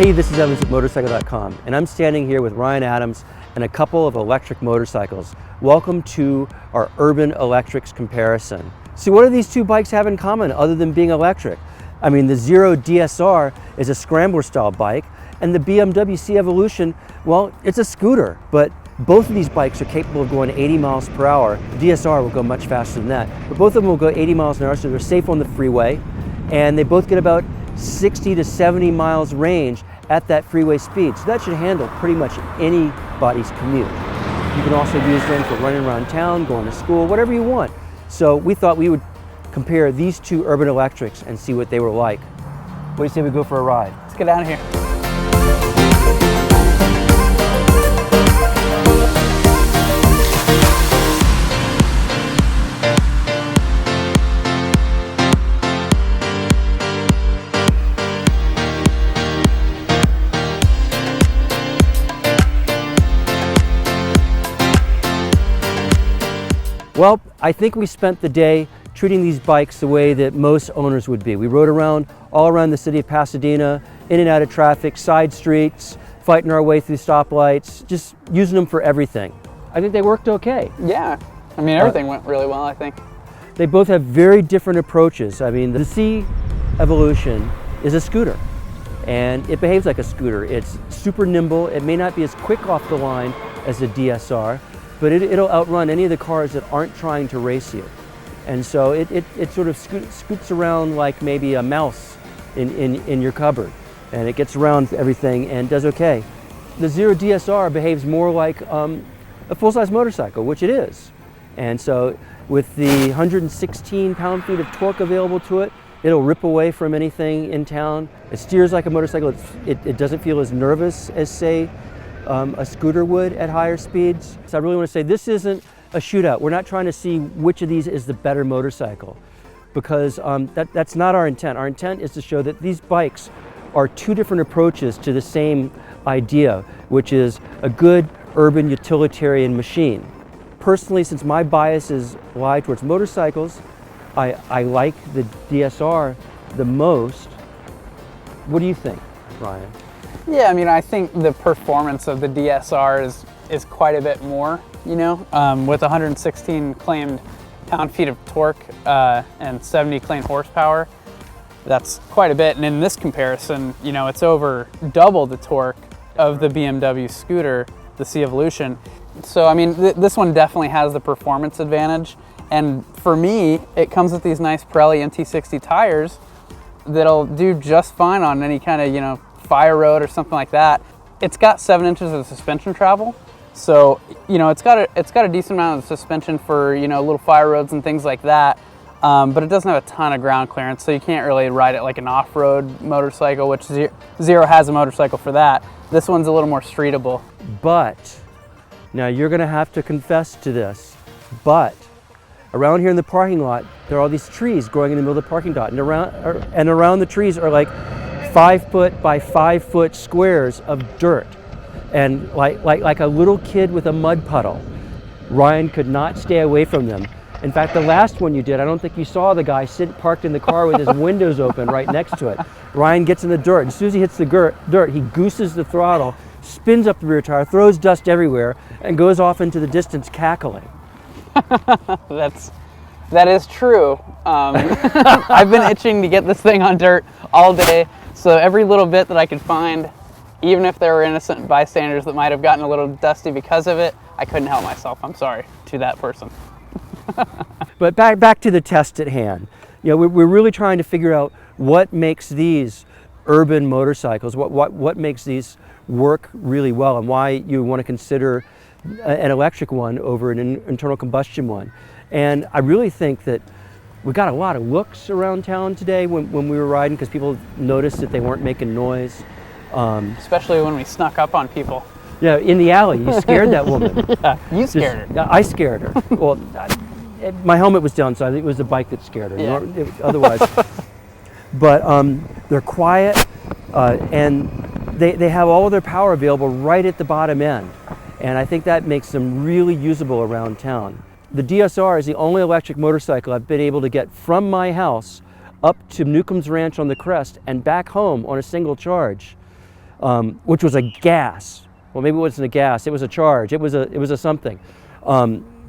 Hey, this is Evans at Motorcycle.com, and I'm standing here with Ryan Adams and a couple of electric motorcycles. Welcome to our urban electrics comparison. See, what do these two bikes have in common other than being electric? I mean, the Zero DSR is a scrambler style bike, and the BMW C Evolution, well, it's a scooter, but both of these bikes are capable of going 80 miles per hour. The DSR will go much faster than that, but both of them will go 80 miles an hour, so they're safe on the freeway, and they both get about 60 to 70 miles range at that freeway speed. So that should handle pretty much anybody's commute. You can also use them for running around town, going to school, whatever you want. So we thought we would compare these two urban electrics and see what they were like. What do you say we go for a ride? Let's get down here. Well, I think we spent the day treating these bikes the way that most owners would be. We rode around all around the city of Pasadena, in and out of traffic, side streets, fighting our way through stoplights, just using them for everything. I think they worked okay. Yeah, I mean, everything went really well, I think. They both have very different approaches. I mean, the C Evolution is a scooter, and it behaves like a scooter. It's super nimble. It may not be as quick off the line as the DSR, but it'll outrun any of the cars that aren't trying to race you. And so it sort of scoots around like maybe a mouse in your cupboard, and it gets around everything and does okay. The Zero DSR behaves more like a full-size motorcycle, which it is. And so with the 116 pound-feet of torque available to it, it'll rip away from anything in town. It steers like a motorcycle. It doesn't feel as nervous as, say, a scooter would at higher speeds. So I really want to say this isn't a shootout. We're not trying to see which of these is the better motorcycle, because that's not our intent. Our intent is to show that these bikes are two different approaches to the same idea, which is a good urban utilitarian machine. Personally, since my biases lie towards motorcycles, I like the DSR the most. What do you think, Ryan? Yeah, I mean, I think the performance of the DSR is quite a bit more, you know, with 116 claimed pound-feet of torque and 70 claimed horsepower. That's quite a bit, and in this comparison, you know, it's over double the torque of the BMW scooter, the C Evolution. So, I mean, this one definitely has the performance advantage, and for me, it comes with these nice Pirelli NT60 tires that'll do just fine on any kind of, you know, fire road or something like that. It's got 7 inches of suspension travel, so you know it's got a decent amount of suspension for, you know, little fire roads and things like that. But it doesn't have a ton of ground clearance, so you can't really ride it like an off-road motorcycle, which Zero has a motorcycle for that. This one's a little more streetable. But now you're going to have to confess to this. But around here in the parking lot, there are all these trees growing in the middle of the parking lot, and around the trees are like 5-foot by 5-foot squares of dirt, and like a little kid with a mud puddle. Ryan could not stay away from them. In fact, the last one you did, I don't think you saw the guy parked in the car with his windows open right next to it. Ryan gets in the dirt, and as soon as he hits the dirt, he gooses the throttle, spins up the rear tire, throws dust everywhere, and goes off into the distance cackling. That is true. I've been itching to get this thing on dirt all day. So every little bit that I could find, even if there were innocent bystanders that might have gotten a little dusty because of it, I couldn't help myself. I'm sorry to that person. But back to the test at hand. You know, we're really trying to figure out what makes these urban motorcycles, what makes these work really well, and why you want to consider an electric one over an internal combustion one. And I really think that we got a lot of looks around town today when we were riding, because people noticed that they weren't making noise. Especially when we snuck up on people. Yeah, in the alley, you scared that woman. Yeah, you scared her. I scared her. Well, my helmet was down, so I think it was the bike that scared her. Yeah. Otherwise. But they're quiet, and they have all of their power available right at the bottom end. And I think that makes them really usable around town. The DSR is the only electric motorcycle I've been able to get from my house up to Newcomb's Ranch on the Crest and back home on a single charge. which was a gas. Well, maybe it wasn't a gas, it was a charge, it was a something,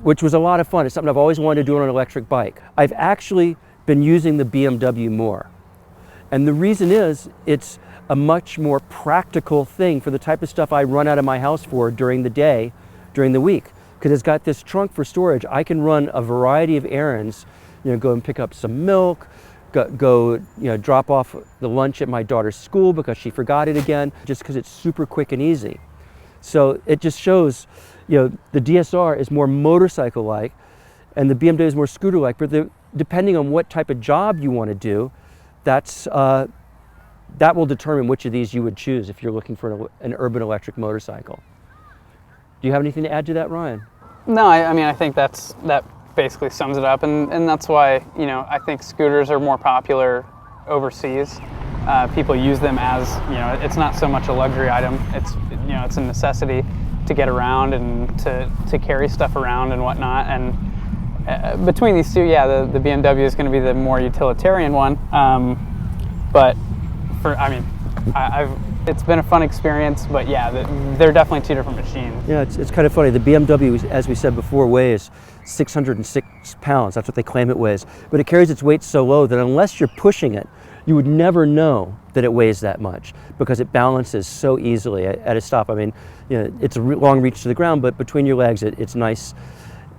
which was a lot of fun. It's something I've always wanted to do on an electric bike. I've actually been using the BMW more. And the reason is, it's a much more practical thing for the type of stuff I run out of my house for during the day, during the week. Because it's got this trunk for storage. I can run a variety of errands, go and pick up some milk, go drop off the lunch at my daughter's school because she forgot it again, just because it's super quick and easy. So it just shows, the DSR is more motorcycle-like and the BMW is more scooter-like, but depending on what type of job you want to do, that will determine which of these you would choose if you're looking for an urban electric motorcycle. Do you have anything to add to that, Ryan? No, I mean, I think that basically sums it up, and that's why, I think scooters are more popular overseas. People use them as, it's not so much a luxury item, it's a necessity to get around and to carry stuff around and whatnot. And between these two, yeah, the BMW is going to be the more utilitarian one. But it's been a fun experience, but yeah, they're definitely two different machines. Yeah, it's kind of funny. The BMW, as we said before, weighs 606 pounds. That's what they claim it weighs. But it carries its weight so low that unless you're pushing it, you would never know that it weighs that much because it balances so easily at a stop. I mean, it's a long reach to the ground, but between your legs, it's nice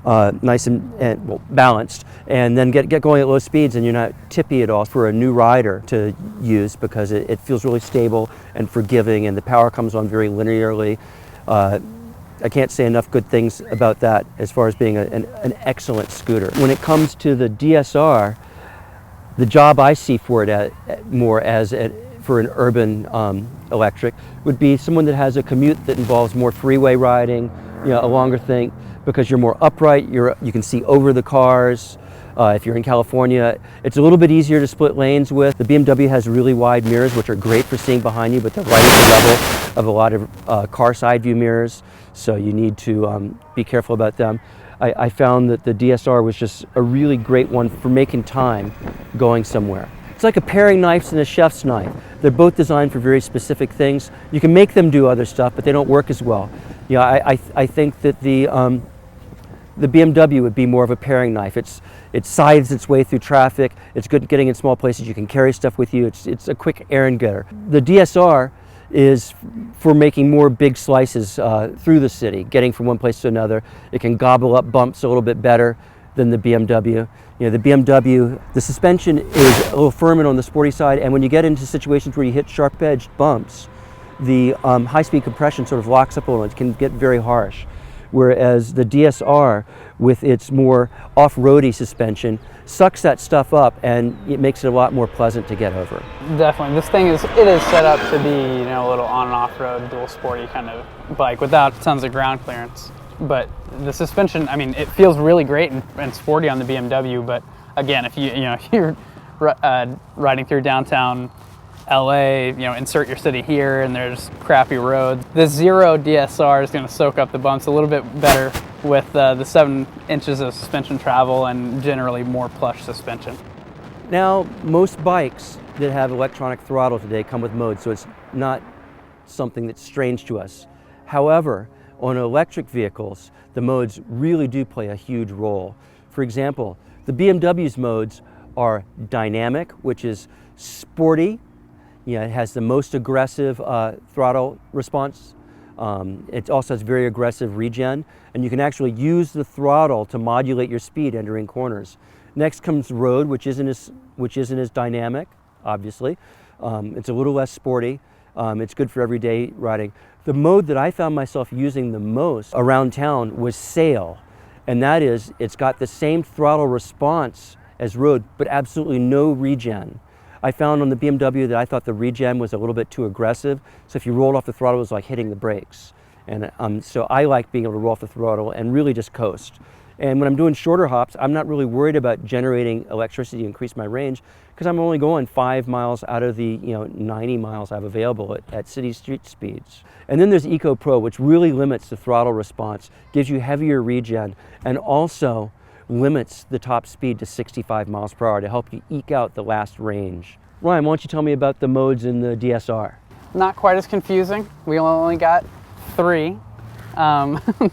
and well, balanced, and then get going at low speeds, and you're not tippy at all for a new rider to use because it feels really stable and forgiving, and the power comes on very linearly. I can't say enough good things about that as far as being an excellent scooter. When it comes to the DSR, the job I see for it for an urban electric would be someone that has a commute that involves more freeway riding, a longer thing, because you're more upright, you can see over the cars. If you're in California, it's a little bit easier to split lanes with. The BMW has really wide mirrors, which are great for seeing behind you, but they're right at the level of a lot of car side view mirrors, so you need to be careful about them. I found that the DSR was just a really great one for making time going somewhere. It's like a paring knives and a chef's knife. They're both designed for very specific things. You can make them do other stuff, but they don't work as well. I think that the BMW would be more of a paring knife. It scythes its way through traffic. It's good at getting in small places. You can carry stuff with you. It's a quick errand getter. The DSR is for making more big slices through the city, getting from one place to another. It can gobble up bumps a little bit better than the BMW. The BMW, the suspension is a little firmer on the sporty side, and when you get into situations where you hit sharp-edged bumps, the high-speed compression sort of locks up a little. It can get very harsh. Whereas the DSR, with its more off-roady suspension, sucks that stuff up, and it makes it a lot more pleasant to get over. Definitely, this thing is set up to be a little on and off-road, dual sporty kind of bike without tons of ground clearance. But the suspension, I mean, it feels really great and sporty on the BMW. But again, if you're riding through downtown LA, insert your city here, and there's crappy roads, the Zero DSR is going to soak up the bumps a little bit better with the 7 inches of suspension travel and generally more plush suspension. Now, most bikes that have electronic throttle today come with modes, so it's not something that's strange to us. However, on electric vehicles, the modes really do play a huge role. For example, the BMW's modes are dynamic, which is sporty. It has the most aggressive throttle response. It also has very aggressive regen, and you can actually use the throttle to modulate your speed entering corners. Next comes road, which isn't as dynamic, obviously. It's a little less sporty. It's good for everyday riding. The mode that I found myself using the most around town was sail, and that is, it's got the same throttle response as road, but absolutely no regen. I found on the BMW that I thought the regen was a little bit too aggressive, so if you rolled off the throttle, it was like hitting the brakes. And so I like being able to roll off the throttle and really just coast. And when I'm doing shorter hops, I'm not really worried about generating electricity to increase my range, because I'm only going 5 miles out of the 90 miles I have available at city street speeds. And then there's Eco Pro, which really limits the throttle response, gives you heavier regen, and also limits the top speed to 65 miles per hour to help you eke out the last range. Ryan, why don't you tell me about the modes in the DSR? not quite as confusing. We only got 3.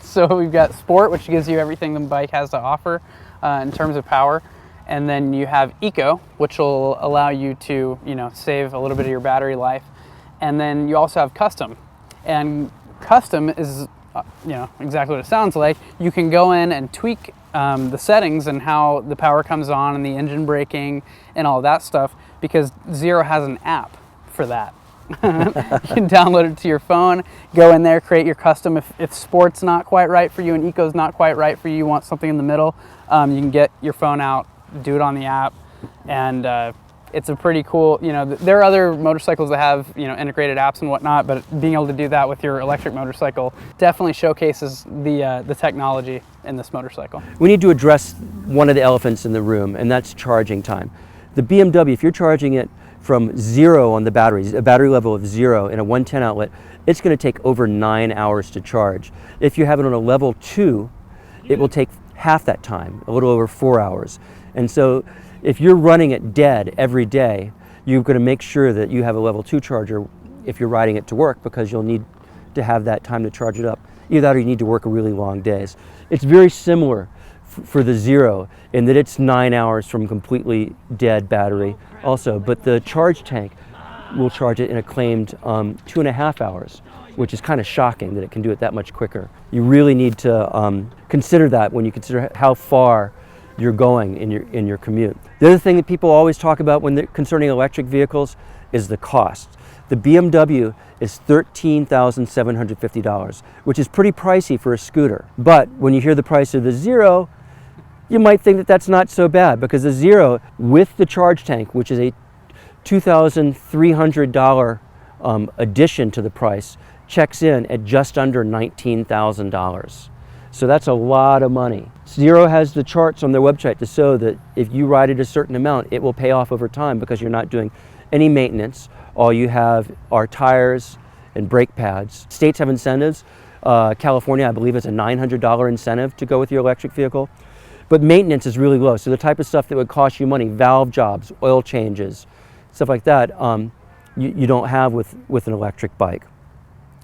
So we've got Sport, which gives you everything the bike has to offer in terms of power. And then you have Eco, which will allow you to, save a little bit of your battery life. And then you also have Custom. And Custom is, exactly what it sounds like. You can go in and tweak the settings and how the power comes on and the engine braking and all that stuff, because Zero has an app for that. You can download it to your phone, go in there, create your custom. If Sport's not quite right for you and Eco's not quite right for you, you want something in the middle, you can get your phone out, do it on the app, and it's a pretty cool, there are other motorcycles that have, integrated apps and whatnot, but being able to do that with your electric motorcycle definitely showcases the technology in this motorcycle. We need to address one of the elephants in the room, and that's charging time. The BMW, if you're charging it from 0 on the batteries, a battery level of 0 in a 110 outlet, it's going to take over 9 hours to charge. If you have it on a level 2, it will take half that time, a little over 4 hours. And so if you're running it dead every day, you're going to make sure that you have a level 2 charger if you're riding it to work, because you'll need to have that time to charge it up. Either that or you need to work really long days. It's very similar for the Zero in that it's 9 hours from completely dead battery also, but the charge tank will charge it in a claimed 2.5 hours, which is kind of shocking that it can do it that much quicker. You really need to consider that when you consider how far you're going in your commute. The other thing that people always talk about when they're concerning electric vehicles is the cost. The BMW is $13,750, which is pretty pricey for a scooter. But when you hear the price of the Zero, you might think that that's not so bad, because the Zero with the charge tank, which is a $2,300 addition to the price, checks in at just under $19,000. So that's a lot of money. Zero has the charts on their website to show that if you ride it a certain amount, it will pay off over time, because you're not doing any maintenance. All you have are tires and brake pads. States have incentives. California, I believe, has a $900 incentive to go with your electric vehicle. But maintenance is really low. So the type of stuff that would cost you money, valve jobs, oil changes, stuff like that, you don't have with an electric bike.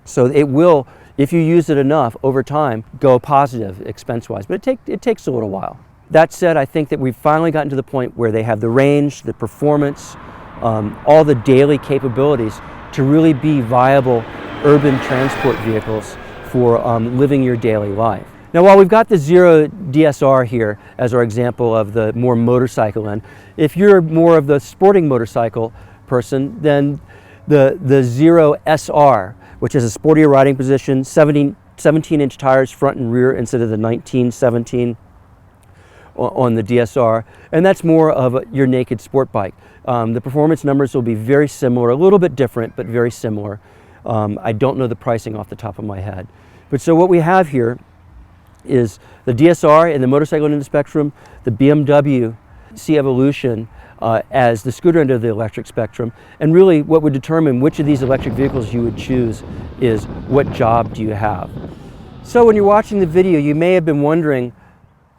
So it will, if you use it enough over time, go positive expense-wise. But it takes a little while. That said, I think that we've finally gotten to the point where they have the range, the performance, all the daily capabilities to really be viable urban transport vehicles for living your daily life. Now, while we've got the Zero DSR here as our example of the more motorcycle end, if you're more of the sporting motorcycle person, then the Zero SR, which has a sportier riding position, 17-inch tires front and rear instead of the 19-17 on the DSR, and that's more of your naked sport bike. The performance numbers will be very similar, a little bit different, but very similar. I don't know the pricing off the top of my head. But so what we have here is the DSR in the motorcycle end of the spectrum, the BMW C Evolution as the scooter end of the electric spectrum, and really what would determine which of these electric vehicles you would choose is what job do you have. So when you're watching the video, you may have been wondering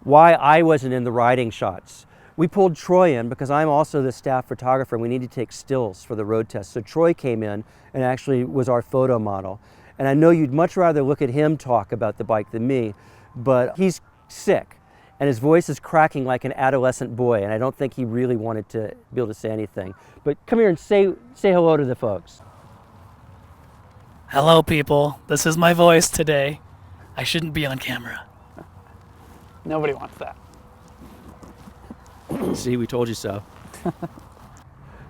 why I wasn't in the riding shots. We pulled Troy in because I'm also the staff photographer and we need to take stills for the road test. So Troy came in and actually was our photo model. And I know you'd much rather look at him talk about the bike than me, but he's sick and his voice is cracking like an adolescent boy, and I don't think he really wanted to be able to say anything. But come here and say hello to the folks. Hello, people. This is my voice today. I shouldn't be on camera. Nobody wants that. See, we told you so.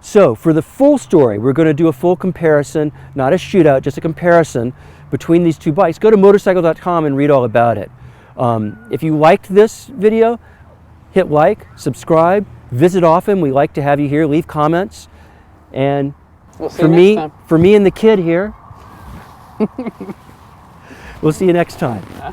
So for the full story, we're going to do a full comparison, not a shootout, just a comparison between these two bikes. Go to Motorcycle.com and read all about it. If you liked this video, hit like, subscribe, visit often. We like to have you here. Leave comments. And We'll see you next time. for me and the kid here, we'll see you next time. Yeah.